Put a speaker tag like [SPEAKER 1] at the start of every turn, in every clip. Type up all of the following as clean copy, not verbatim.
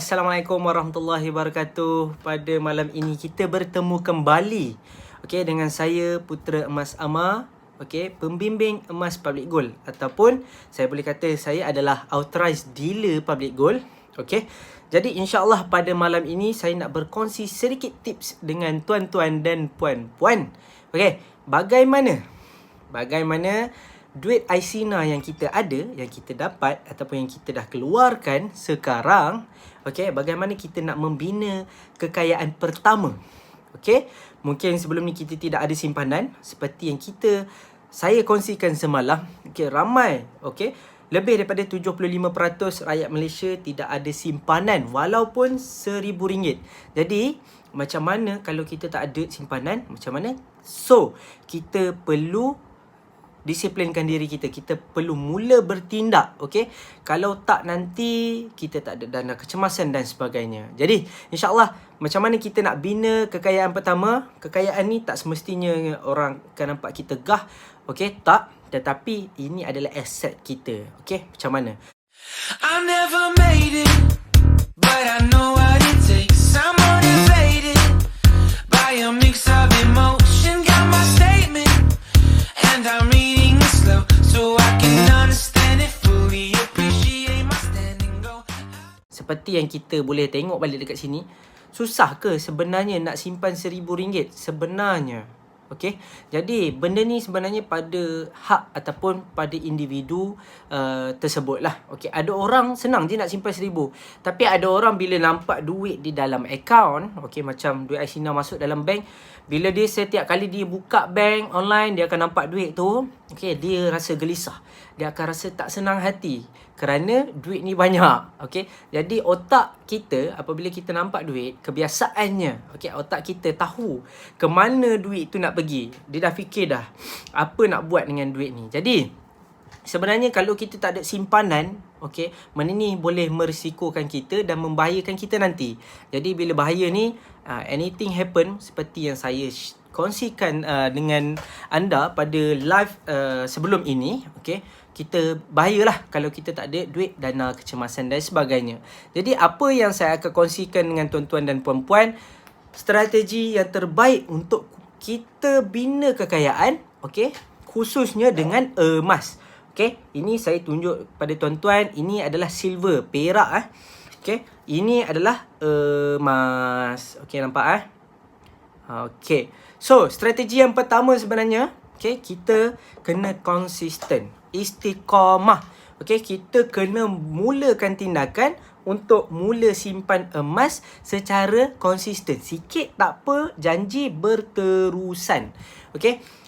[SPEAKER 1] Assalamualaikum warahmatullahi wabarakatuh. Pada malam ini kita bertemu kembali dengan saya Putera Emas Amar, pembimbing emas public gold, ataupun saya boleh kata saya adalah authorized dealer public gold. Jadi insya-Allah pada malam ini saya nak berkongsi sedikit tips dengan tuan-tuan dan puan-puan. Bagaimana duit ICINA yang kita ada, yang kita dapat ataupun yang kita dah keluarkan sekarang, bagaimana kita nak membina kekayaan pertama. Mungkin sebelum ni kita tidak ada simpanan seperti yang saya kongsikan semalam. Ramai, lebih daripada 75% rakyat Malaysia tidak ada simpanan walaupun RM1,000. Jadi, macam mana kalau kita tak ada simpanan? Macam mana? So, kita perlu disiplinkan diri kita. Kita perlu mula bertindak. Kalau tak, nanti kita tak ada dana kecemasan dan sebagainya. Jadi insyaAllah, macam mana kita nak bina kekayaan pertama? Kekayaan ni tak semestinya orang akan nampak kita gah. Tak. Tetapi ini adalah aset kita. Macam mana?
[SPEAKER 2] I never made it, but I know what it takes. I'm motivated by a mix of emotion. Got my statement, and I'm reading it slow so I can understand it fully. Appreciate my standing go.
[SPEAKER 1] Seperti yang kita boleh tengok balik dekat sini, susah ke sebenarnya nak simpan RM1,000 sebenarnya? Jadi benda ni sebenarnya pada hak ataupun pada individu tersebut lah. Ada orang senang je nak simpan RM1,000, tapi ada orang bila nampak duit di dalam akaun, macam duit ICINA masuk dalam bank, bila dia setiap kali dia buka bank online, dia akan nampak duit tu, dia rasa gelisah, dia akan rasa tak senang hati kerana duit ni banyak. Jadi otak kita apabila kita nampak duit, kebiasaannya, otak kita tahu ke mana duit tu nak pergi. Dia dah fikir dah apa nak buat dengan duit ni. Jadi sebenarnya kalau kita tak ada simpanan, mana ni boleh merisikokan kita dan membahayakan kita nanti. Jadi bila bahaya ni, anything happen, seperti yang saya kongsikan dengan anda pada live sebelum ini, kita bahayalah kalau kita tak ada duit, dana kecemasan dan sebagainya. Jadi apa yang saya akan kongsikan dengan tuan-tuan dan puan-puan, strategi yang terbaik untuk kita bina kekayaan, khususnya dengan emas. Ini saya tunjuk pada tuan-tuan, ini adalah silver, perak. Ini adalah emas. Nampak So, strategi yang pertama sebenarnya, kita kena konsisten, istiqamah. Kita kena mulakan tindakan untuk mula simpan emas secara konsisten. Sikit tak apa, janji berterusan.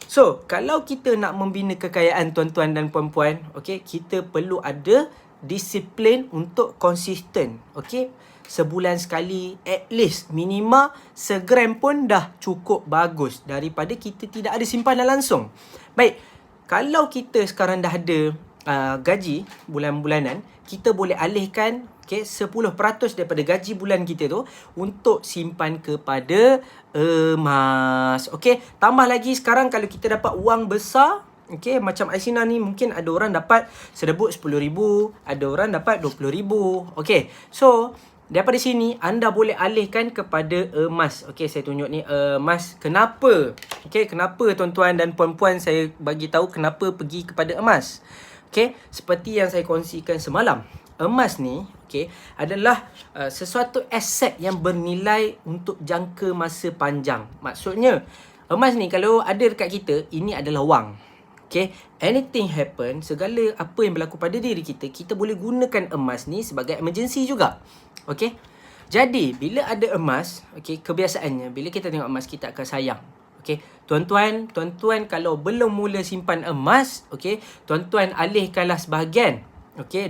[SPEAKER 1] So, kalau kita nak membina kekayaan tuan-tuan dan puan-puan, kita perlu ada disiplin untuk konsisten. Sebulan sekali, at least minima segram pun dah cukup bagus daripada kita tidak ada simpanan langsung. Baik, kalau kita sekarang dah ada gaji bulan-bulanan, kita boleh alihkan 10% daripada gaji bulan kita tu untuk simpan kepada emas. Tambah lagi sekarang kalau kita dapat wang besar, macam ICINA ni, mungkin ada orang dapat sedebut RM10,000, ada orang dapat RM20,000. So daripada sini anda boleh alihkan kepada emas. Saya tunjuk ni emas. Kenapa? Kenapa tuan-tuan dan puan-puan saya bagi tahu kenapa pergi kepada emas? Seperti yang saya kongsikan semalam, emas ni adalah sesuatu aset yang bernilai untuk jangka masa panjang. Maksudnya emas ni kalau ada dekat kita, ini adalah wang. Anything happen, segala apa yang berlaku pada diri kita, kita boleh gunakan emas ni sebagai emergency juga. Jadi bila ada emas, kebiasaannya bila kita tengok emas, kita akan sayang. Tuan-tuan kalau belum mula simpan emas, tuan-tuan alihkanlah sebahagian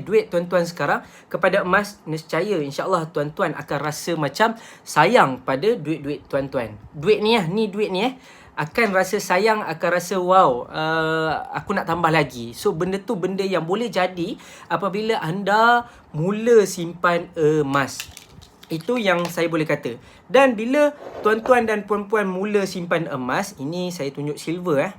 [SPEAKER 1] duit tuan-tuan sekarang kepada emas. Nescaya insya-Allah tuan-tuan akan rasa macam sayang pada duit-duit tuan-tuan. Duit ni akan rasa sayang, akan rasa wow, aku nak tambah lagi. So benda tu benda yang boleh jadi apabila anda mula simpan emas. Itu yang saya boleh kata. Dan bila tuan-tuan dan puan-puan mula simpan emas, ini saya tunjuk silver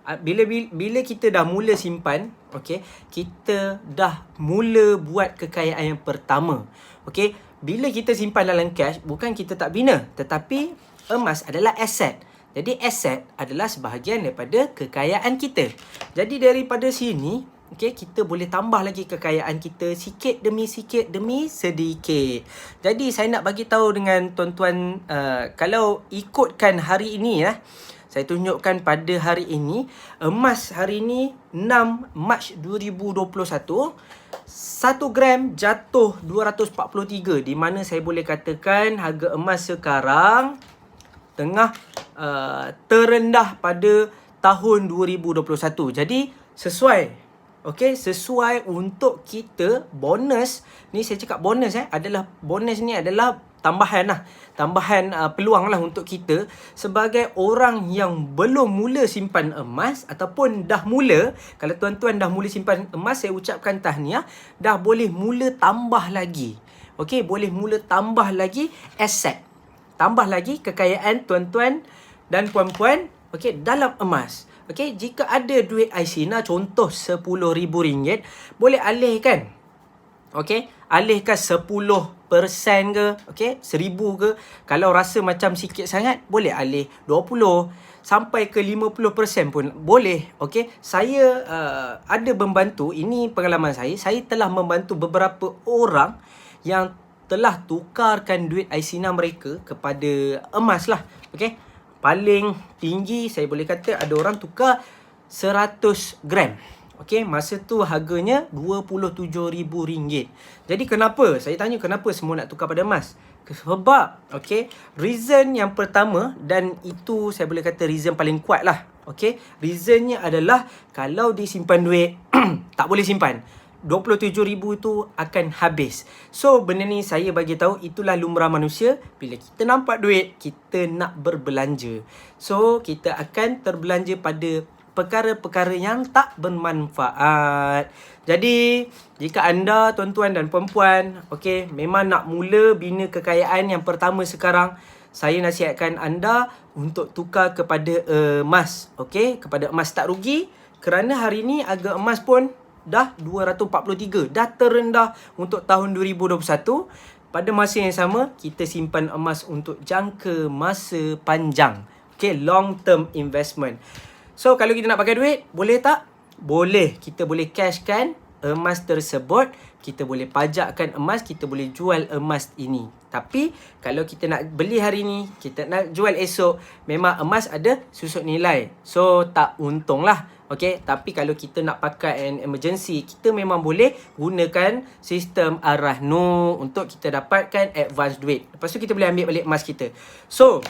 [SPEAKER 1] Bila kita dah mula simpan, okey, kita dah mula buat kekayaan yang pertama. Okey, bila kita simpan dalam cash, bukan kita tak bina, tetapi emas adalah aset. Jadi aset adalah sebahagian daripada kekayaan kita. Jadi daripada sini, okey, kita boleh tambah lagi kekayaan kita sikit demi sedikit. Jadi saya nak bagi tahu dengan tuan-tuan, kalau ikutkan hari ini saya tunjukkan pada hari ini, emas hari ini 6 Mac 2021, 1 gram jatuh 243, di mana saya boleh katakan harga emas sekarang tengah terendah pada tahun 2021. Jadi sesuai, okey, sesuai untuk kita bonus. Ni saya cakap bonus adalah bonus ni adalah tambahan peluang untuk kita sebagai orang yang belum mula simpan emas ataupun dah mula. Kalau tuan-tuan dah mula simpan emas, saya ucapkan tahniah, dah boleh mula tambah lagi. Okey, boleh mula tambah lagi aset, tambah lagi kekayaan tuan-tuan dan puan-puan, okey, dalam emas. Okey, jika ada duit Aisina contoh RM10,000, boleh alihkan. Okey, alihkan 10% ke, okey, 1,000 ke. Kalau rasa macam sikit sangat, boleh alih 20 sampai ke 50% pun boleh. Okey, saya ada membantu, ini pengalaman saya telah membantu beberapa orang yang telah tukarkan duit Aisina mereka kepada emas lah. Okey, paling tinggi saya boleh kata ada orang tukar 100 gram. Okey, masa tu harganya RM27,000. Jadi kenapa? Saya tanya kenapa semua nak tukar pada emas? Sebab, okey, reason yang pertama, dan itu saya boleh kata reason paling kuat lah. Okey, reasonnya adalah kalau disimpan duit, tak boleh simpan. 27,000 tu akan habis. So benda ni saya bagi tahu, itulah lumrah manusia. Bila kita nampak duit, kita nak berbelanja. So kita akan terbelanja pada perkara-perkara yang tak bermanfaat. Jadi jika anda tuan-tuan dan puan-puan, okey, memang nak mula bina kekayaan yang pertama sekarang, saya nasihatkan anda untuk tukar kepada emas. Okey, kepada emas tak rugi, kerana hari ni harga emas pun dah 243, dah terendah untuk tahun 2021. Pada masa yang sama, kita simpan emas untuk jangka masa panjang. Okay, long term investment. So, kalau kita nak pakai duit, boleh tak? Boleh. Kita boleh cashkan emas tersebut. Kita boleh pajakkan emas, kita boleh jual emas ini. Tapi, kalau kita nak beli hari ni, kita nak jual esok, memang emas ada susut nilai. So, tak untung lah. Okay, tapi kalau kita nak pakai an emergency, kita memang boleh gunakan sistem Ar-Rahnu untuk kita dapatkan advance duit. Lepas tu kita boleh ambil balik emas kita. So,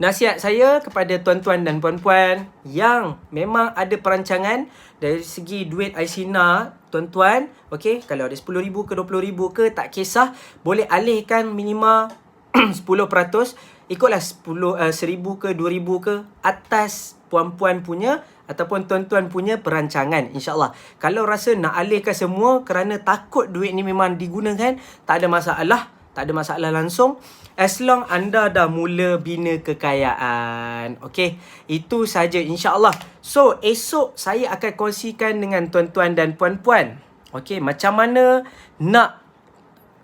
[SPEAKER 1] nasihat saya kepada tuan-tuan dan puan-puan yang memang ada perancangan dari segi duit Aisina, tuan-tuan, okay, kalau ada 10,000 ke 20,000 ke, tak kisah, boleh alihkan minima 10%. Ikutlah 1,000 ke 2,000 ke, atas puan-puan punya ataupun tuan-tuan punya perancangan, insyaAllah. Kalau rasa nak alihkan semua kerana takut duit ni memang digunakan, tak ada masalah. Tak ada masalah langsung. As long anda dah mula bina kekayaan. Okay, itu saja insyaAllah. So, esok saya akan kongsikan dengan tuan-tuan dan puan-puan, okay, macam mana nak,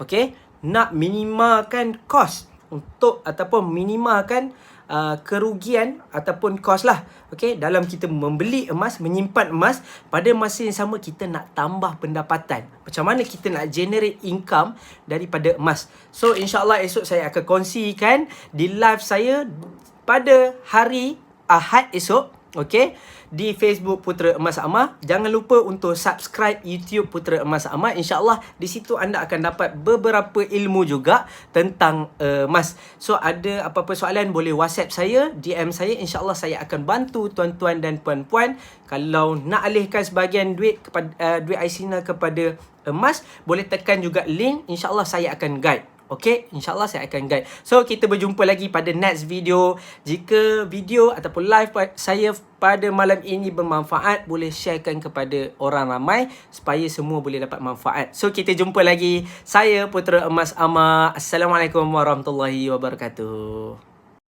[SPEAKER 1] okay, nak minimalkan kos untuk ataupun minimalkan kerugian ataupun kos lah, okay, dalam kita membeli emas, menyimpan emas. Pada masa yang sama kita nak tambah pendapatan. Macam mana kita nak generate income daripada emas. So insyaAllah esok saya akan kongsikan di live saya pada hari Ahad esok, okay, di Facebook Putera Emas Amar. Jangan lupa untuk subscribe YouTube Putera Emas Amar. InsyaAllah di situ anda akan dapat beberapa ilmu juga tentang emas. So ada apa-apa soalan boleh WhatsApp saya, DM saya. InsyaAllah saya akan bantu tuan-tuan dan puan-puan. Kalau nak alihkan sebahagian duit kepada duit Aisina kepada emas, boleh tekan juga link. InsyaAllah saya akan guide. Okay, insyaAllah saya akan guide. So, kita berjumpa lagi pada next video. Jika video ataupun live saya pada malam ini bermanfaat, boleh sharekan kepada orang ramai supaya semua boleh dapat manfaat. So, kita jumpa lagi. Saya Putera Emas Amar. Assalamualaikum warahmatullahi wabarakatuh.